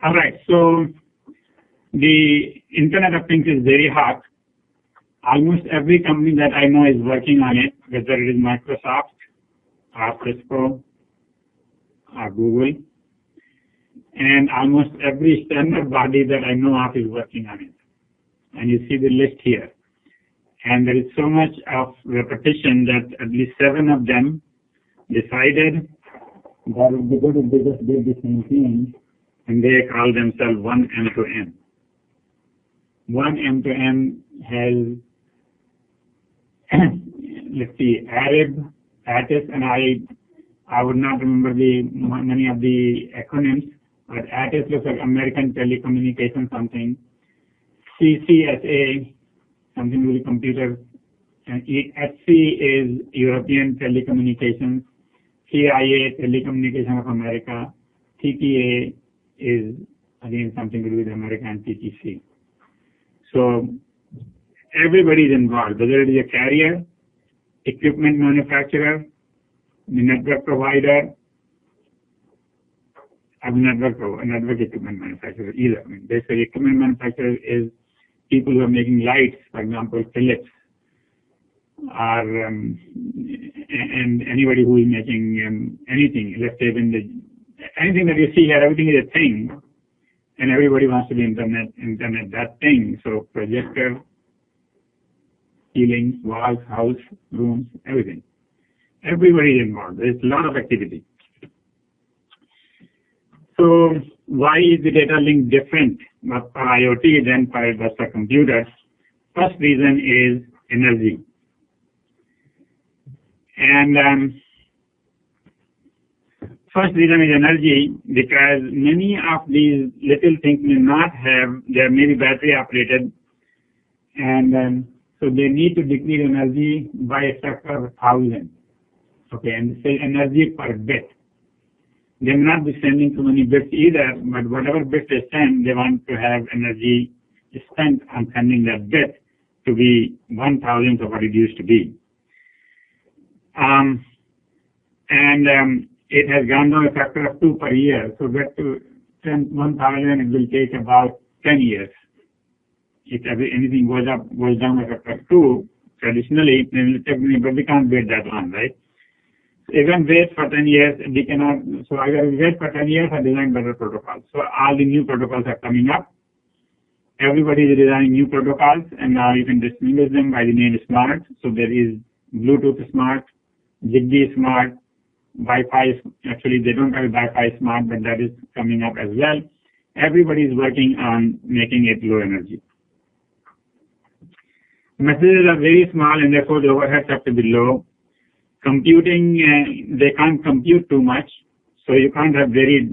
All right, so the Internet of Things is very hot. Almost every company that I know is working on it, whether it is Microsoft, or Cisco, or Google, and almost every standard body that I know of is working on it. And you see the list here. And there is so much of repetition that at least 7 of them decided that it would be good if they just did the same thing, and they call themselves one M2M. One M2M has, let's see, Arab, ATIS, and I would not remember many of the acronyms, but ATIS looks like American Telecommunication something, CSA, something to do with computers, and HC is European Telecommunications, CIA, Telecommunication of America, TTA is again something to do with America, and TTC. So everybody is involved, whether it is a carrier, equipment manufacturer, the network provider, network equipment manufacturer either. I mean, basically, equipment manufacturer is people who are making lights, for example, Philips, or and anybody who is making anything. Let's say anything that you see here, everything is a thing, and everybody wants to be internet that thing. So projector, ceilings, walls, house, rooms, everything. Everybody is involved. There's a lot of activity. So why is the data link different for IoT than for computers? First reason is energy. And first reason is energy, because many of these little things may not have, they may be battery operated, and so they need to decrease energy by a factor of 1,000. Okay, and say energy per bit. They may not be sending too many bits either, but whatever bit they send, they want to have energy spent on sending that bit to be 1,000th of what it used to be. It has gone down a factor of 2 per year. So get to 1,000, it will take about 10 years. If anything goes down a factor of 2, traditionally, but we can't wait that long, right? Even wait for 10 years, we cannot, so either we wait for 10 years or design better protocols. So all the new protocols are coming up. Everybody is designing new protocols, and now you can distinguish them by the name Smart. So there is Bluetooth Smart, Zigbee Smart, Wi-Fi, actually they don't have Wi-Fi Smart, but that is coming up as well. Everybody is working on making it low energy. Messages are very small, and therefore the overheads have to be low. Computing, they can't compute too much, so you can't have very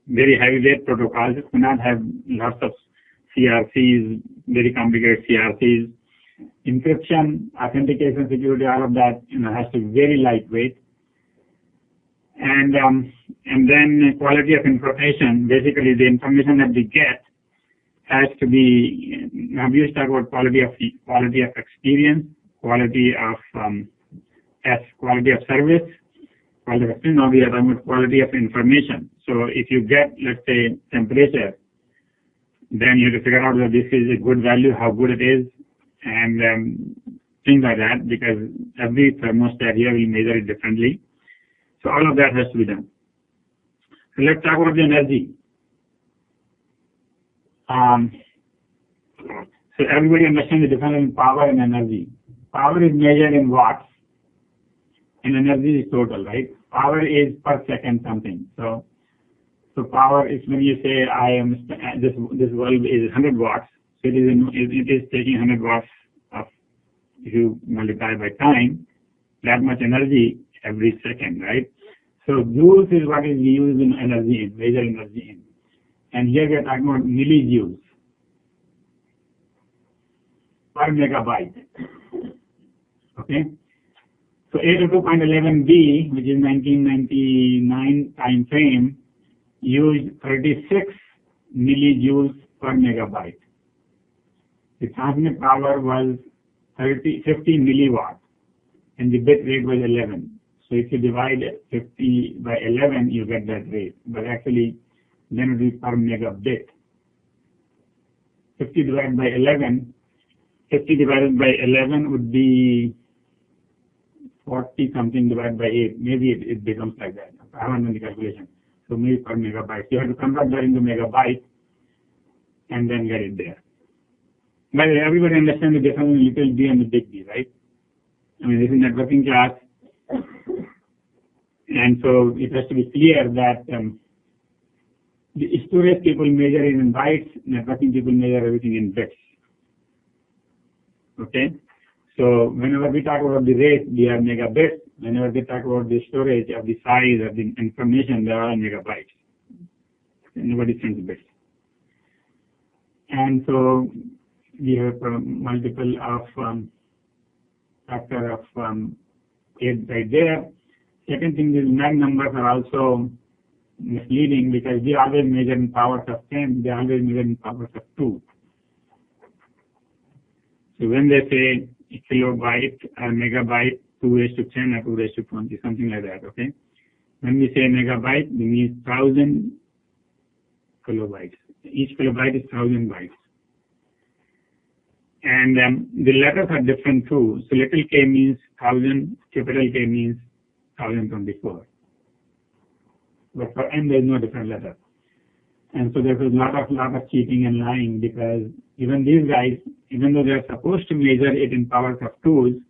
heavyweight protocols. You cannot have lots of CRCs, very complicated CRCs. Encryption, authentication, security, all of that has to be very lightweight. And then quality of information. Basically, the information that we get has to be. Now we used to talk about quality of experience, quality of quality of service, quality of experience. Now we are talking about quality of information. So if you get, let's say, temperature, then you have to figure out whether this is a good value, how good it is, and things like that, because every thermostat here will measure it differently. So all of that has to be done. So let's talk about the energy. So everybody understands the difference in power and energy. Power is measured in watts, and energy is total, right? Power is per second something. So power is when you say this bulb is 100 watts. So it is taking 100 watts of, if you multiply by time, that much energy every second, right? So joules is what is used in energy, major energy in. And here we are talking about millijoules per megabyte. Okay? So 802.11b, which is 1999 time frame, used 36 millijoules per megabyte. The transmit power was 50 milliwatts, and the bit rate was 11. So if you divide 50 by 11, you get that rate. But actually, then it would be per megabit. 50 divided by 11, 50 divided by 11 would be 40 something divided by 8. Maybe it becomes like that. I haven't done the calculation. So maybe per megabyte. You have to convert that into megabyte and then get it there. But everybody understands the difference between little b and the big B, right? I mean, this is networking class. And so it has to be clear that the storage people measure it in bytes, networking people measure everything in bits. Okay? So whenever we talk about the rate, we are megabits. Whenever we talk about the storage of the size of the information, they are all megabytes. Nobody sends bits. And so we have multiple of factor of 8 right there. Second thing is mag numbers are also misleading because we always measure in powers of 10, they always measure in powers of 2. So when they say kilobyte or megabyte, 2 raised to 10 or 2 raised to 20, something like that, okay? When we say megabyte, we mean 1,000 kilobytes. Each kilobyte is 1,000 bytes. And the letters are different too. So little k means 1,000, capital K means 1,024. But for n, there is no different letter. And so there's a lot of cheating and lying because even these guys, even though they're supposed to measure it in powers of 2s,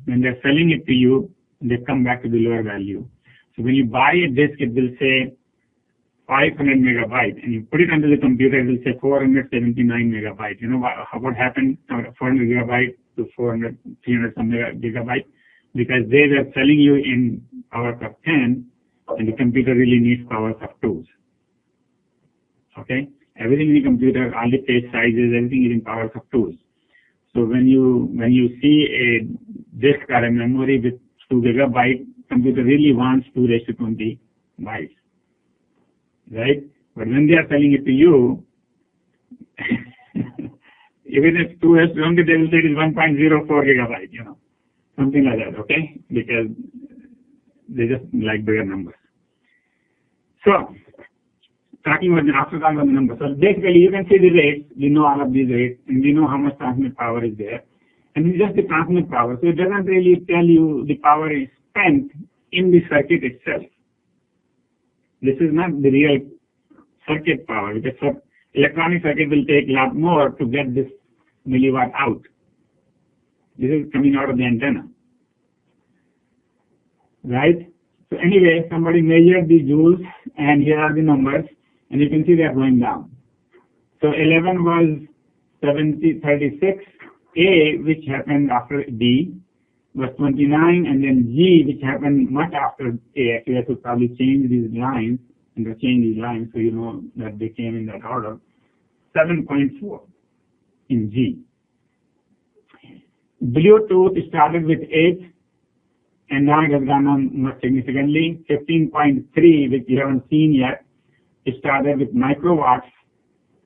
when they're selling it to you, they come back to the lower value. So when you buy a disk, it will say 500 megabyte, and you put it under the computer, it will say 479 megabyte. You know what happened? 400 gigabyte to 400, 300 some gigabyte, because they were selling you in powers of 10, and the computer really needs powers of 2s. Okay, everything in the computer, all the page sizes, everything is in powers of 2s. So when you see a disk or a memory with 2 gigabyte, computer really wants 2 raised to 20 bytes. Right? But when they are selling it to you, even if 2 raised to 20, they will say it is 1.04 gigabyte, you know, something like that, okay? Because they just like bigger numbers. So, talking about the numbers. So basically, you can see the rates. We know all of these rates, and we know how much transmit power is there. And it's just the transmit power. So it doesn't really tell you the power is spent in the circuit itself. This is not the real circuit power, because electronic circuit will take a lot more to get this milliwatt out. This is coming out of the antenna. Right? So anyway, somebody measured the joules, and here are the numbers, and you can see they are going down. So 11 was 36, A, which happened after D, was 29, and then G, which happened much after A. Actually, I should probably change these lines, and change these lines so you know that they came in that order. 7.4 in G. Bluetooth started with 8, and now it has gone on much significantly. 15.3, which you haven't seen yet, it started with microwatts,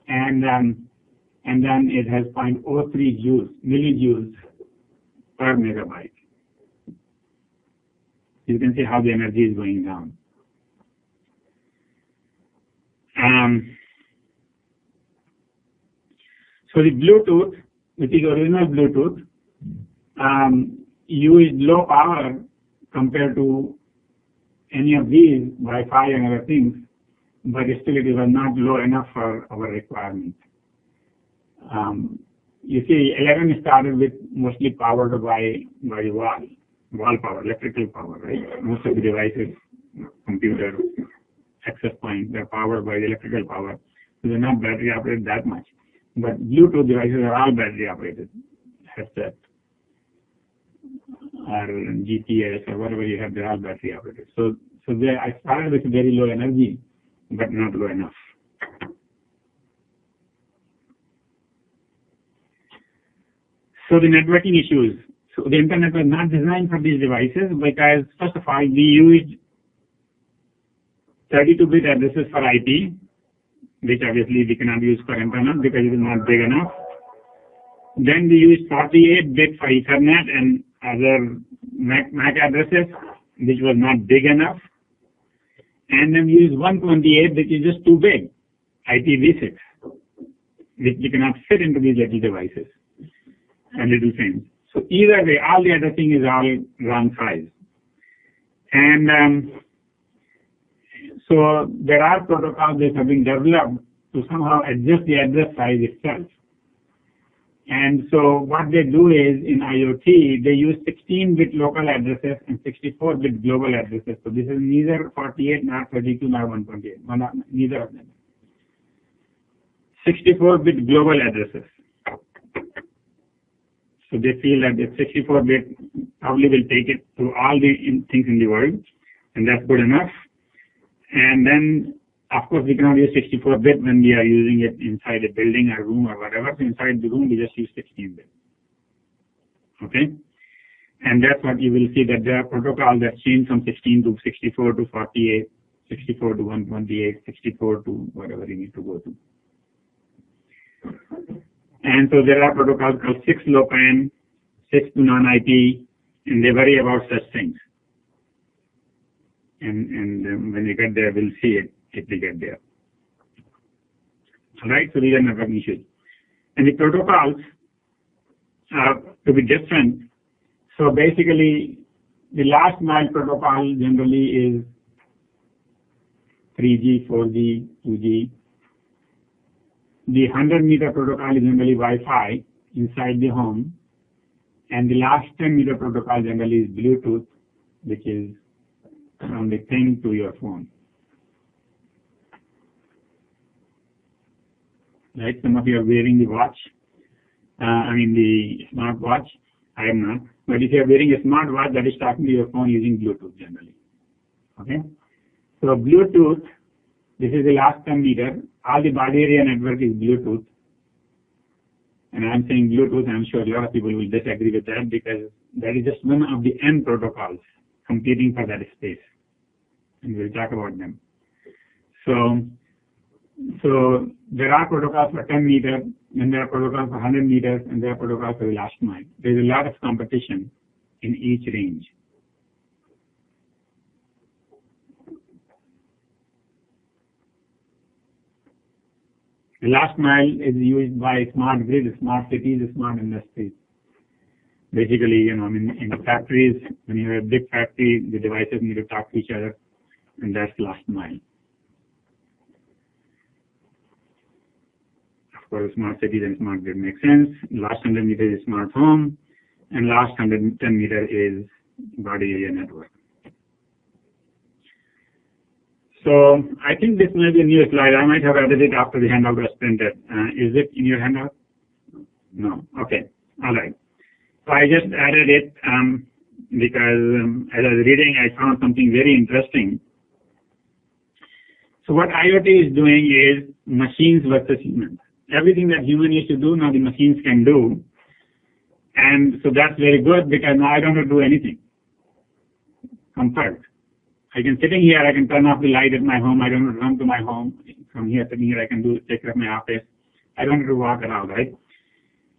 and then it has 0.03 joules, millijoules per megabyte. You can see how the energy is going down. So the Bluetooth, which is original Bluetooth, used low power compared to any of these, Wi-Fi and other things, but still it was not low enough for our requirement. You see, 11 started with mostly powered by wall power, electrical power, right? Most of the devices, computer, access point, they're powered by the electrical power. So they're not battery operated that much. But Bluetooth devices are all battery operated, headset, or GPS, or whatever you have, they're all battery operated. So I started with very low energy, but not low enough. So the networking issues. So the internet was not designed for these devices because, first of all, we used 32-bit addresses for IP, which obviously we cannot use for internet because it is not big enough. Then we used 48-bit for Ethernet and other MAC addresses, which was not big enough. and then use 128, which is just too big, IPv6, which you cannot fit into these little devices and little things. So either way, all the addressing is all wrong size. And so there are protocols that have been developed to somehow adjust the address size itself. And so what they do is, in IoT, they use 16-bit local addresses and 64-bit global addresses. So this is neither 48, nor 32, nor 128, neither of them. 64-bit global addresses. So they feel that the 64-bit probably will take it to all the things in the world, and that's good enough. And then, of course, we cannot use 64-bit when we are using it inside a building or room or whatever. So inside the room, we just use 16-bit. Okay? And that's what you will see, that there are protocols that change from 16 to 64 to 48, 64 to 128, 64 to whatever you need to go to. And so there are protocols called 6LoWPAN, 6 to non-IP, and they vary about such things. And when we get there, we'll see it if we get there. All right, so these are network issues. And the protocols are to be different. So basically, the last mile protocol generally is 3G, 4G, 2G. The 100-meter protocol is generally Wi-Fi inside the home. And the last 10-meter protocol generally is Bluetooth, which is from the thing to your phone. Right? Some of you are wearing the watch. The smart watch. I am not. But if you are wearing a smart watch, that is talking to your phone using Bluetooth generally. Okay? So Bluetooth, this is the last 10 meter. All the body area network is Bluetooth. And I'm saying Bluetooth, I'm sure a lot of people will disagree with that because that is just one of the N protocols competing for that space. And we'll talk about them. So there are protocols for 10 meters, and there are protocols for 100 meters, and there are protocols for the last mile. There's a lot of competition in each range. The last mile is used by smart grid, smart cities, smart industries. Basically, in factories, when you have a big factory, the devices need to talk to each other, and that's last mile. Of course, smart cities and smart grid make sense. Last 100 meters is smart home, and last 110 meters is body area network. So I think this may be a new slide. I might have added it after the handout was printed. Is it in your handout? No. Okay. All right. So I just added it because as I was reading, I found something very interesting. So what IoT is doing is machines versus humans. Everything that human used to do, now the machines can do. And so that's very good because now I don't have to do anything. Comfort. I can sitting here, I can turn off the light at my home. I don't have to run to my home. From here, sitting here, I can take care of my office. I don't have to walk around, right?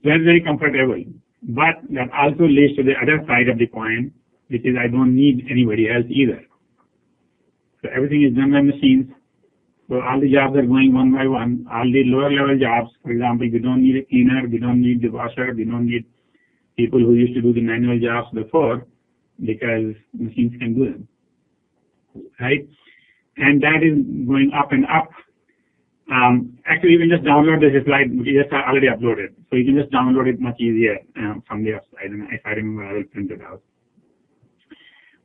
That's very comfortable. But that also leads to the other side of the coin, which is I don't need anybody else either. So everything is done by machines. So all the jobs are going one by one. All the lower level jobs, for example, we don't need a cleaner, we don't need the washer, we don't need people who used to do the manual jobs before because machines can do them. Right? And that is going up and up. Actually, you can just download this slide. We just already uploaded. So you can just download it much easier from the website. And if I remember, I will print it out.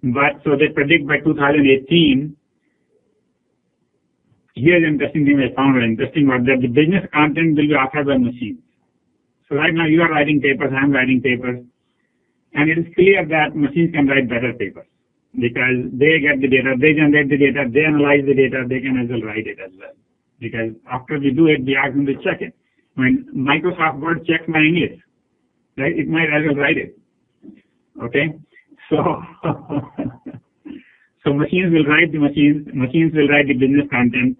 But so they predict by 2018, here's an interesting thing I found interesting was that the business content will be offered by machines. So right now you are writing papers, I'm writing papers. And it is clear that machines can write better papers. Because they get the data, they generate the data, they analyze the data, they can as well write it as well. Because after we do it, we ask them to check it. When Microsoft Word checks my English, right, it might as well write it. Okay? So, so machines will write the machines will write the business content.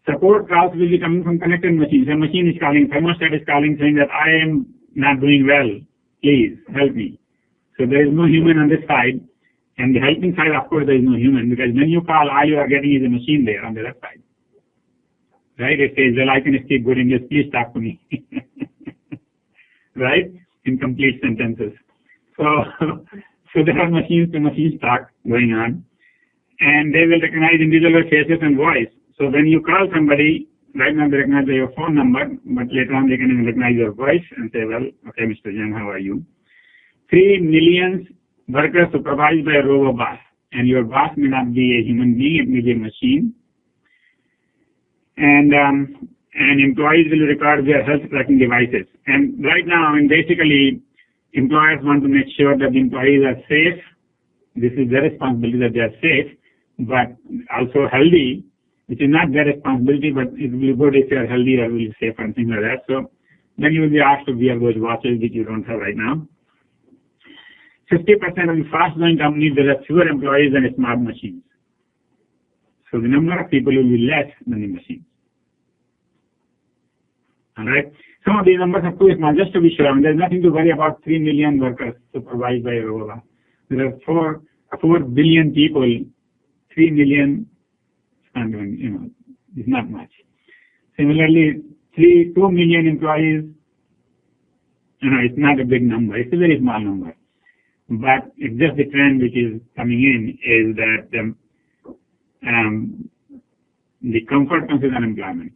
Support calls will be coming from connected machines. A machine is calling, thermostat is calling saying that I am not doing well, please help me. So there is no human on this side. And the helping side, of course, there is no human, because when you call, all you are getting is a machine there on the left side. Right? It says, well, I can speak good English, please talk to me. Right? In complete sentences. So, so there are machines to machine talk going on, and they will recognize individual faces and voice. So when you call somebody, right now they recognize your phone number, but later on they can even recognize your voice and say, well, okay, Mr. Jan, how are you? 3 million workers supervised by a robot boss, and your boss may not be a human being, it may be a machine. And employees will record their health tracking devices. And right now, I mean, basically, employers want to make sure that the employees are safe. This is their responsibility that they are safe, but also healthy, which is not their responsibility, but it will be good if they are healthy or will be safe and things like that. So then you will be asked to wear those watches which you don't have right now. 50% of the fast-growing companies will have fewer employees than smart machines. So the number of people will be less than the machines. All right. Some of these numbers are too small, just to be sure. I mean, there's nothing to worry about 3 million workers supervised by a robot. There are 4 billion people, 3 million, and it's not much. Similarly, 2 million employees, it's not a big number. It's a very small number. But it's just the trend which is coming in is that the comfort comes with unemployment.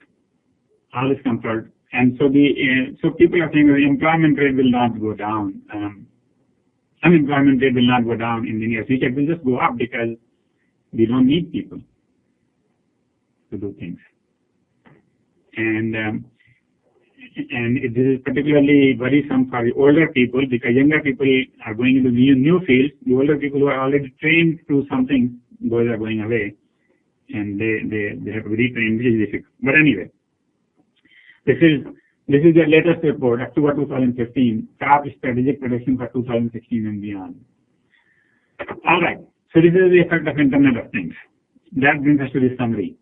All is comfort. And so so people are saying that the employment rate will not go down. Unemployment rate will not go down in the near future. It will just go up because we don't need people to do things. And this is particularly worrisome for the older people, because younger people are going into new fields. The older people who are already trained to something, those are going away, and they have to be retrained, which is difficult. But anyway, this is the latest report, October 2015, top strategic prediction for 2016 and beyond. All right, so this is the effect of Internet of Things. That brings us to the summary.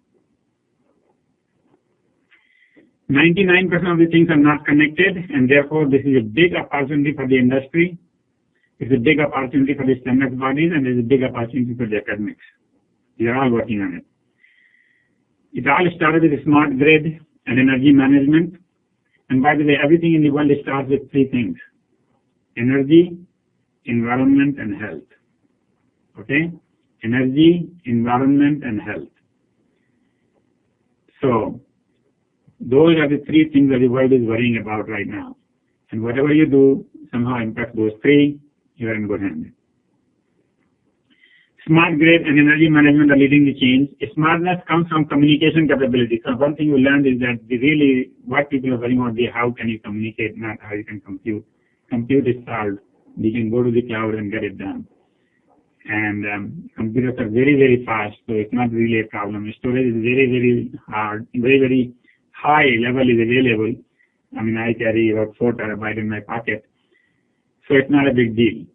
99% of the things are not connected, and therefore this is a big opportunity for the industry. It's a big opportunity for the standards bodies, and there's a big opportunity for the academics. We are all working on it. It all started with a smart grid and energy management. And by the way, everything in the world starts with 3 things: energy, environment, and health. Okay? Energy, environment, and health. So, those are the 3 things that the world is worrying about right now. And whatever you do somehow impacts those 3, you are in good hands. Smart grid and energy management are leading the change. Smartness comes from communication capability. So one thing you learned is that what people are worrying about is how can you communicate, not how you can compute. Compute is solved. We can go to the cloud and get it done. And computers are very, very fast, so it's not really a problem. Storage is very, very hard, very, very high level is available. I mean, I carry about 4 terabytes in my pocket, so it's not a big deal.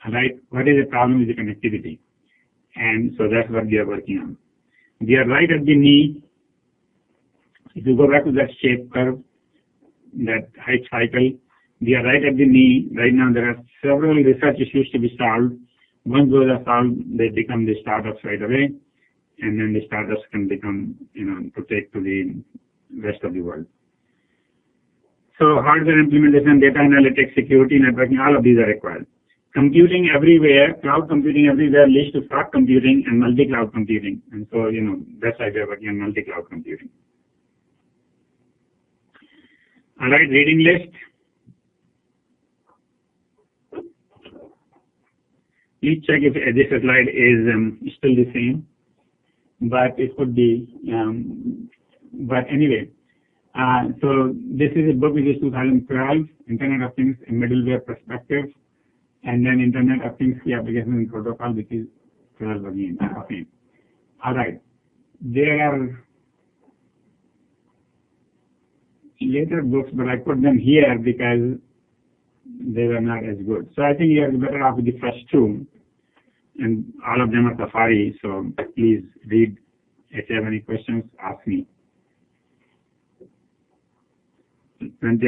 All right. What is the problem is the connectivity. And so that's what we are working on. We are right at the knee. If you go back to that shape curve, that height cycle, we are right at the knee. Right now there are several research issues to be solved. Once those are solved, they become the startups right away. And then the startups can become, to take to the rest of the world. So hardware implementation, data analytics, security, networking, all of these are required. Computing everywhere, cloud computing everywhere leads to fast computing and multi-cloud computing. And so, that's why we are working on multi-cloud computing. All right, reading list. Please check if this slide is still the same, but it could be. But anyway, so this is a book which is 2012, Internet of Things, a Middleware Perspective. And then Internet of Things, the application and protocol, which is 12 again. Okay. All right. There are later books, but I put them here because they were not as good. So I think you are better off with the first 2. And all of them are Safari, so please read. If you have any questions, ask me.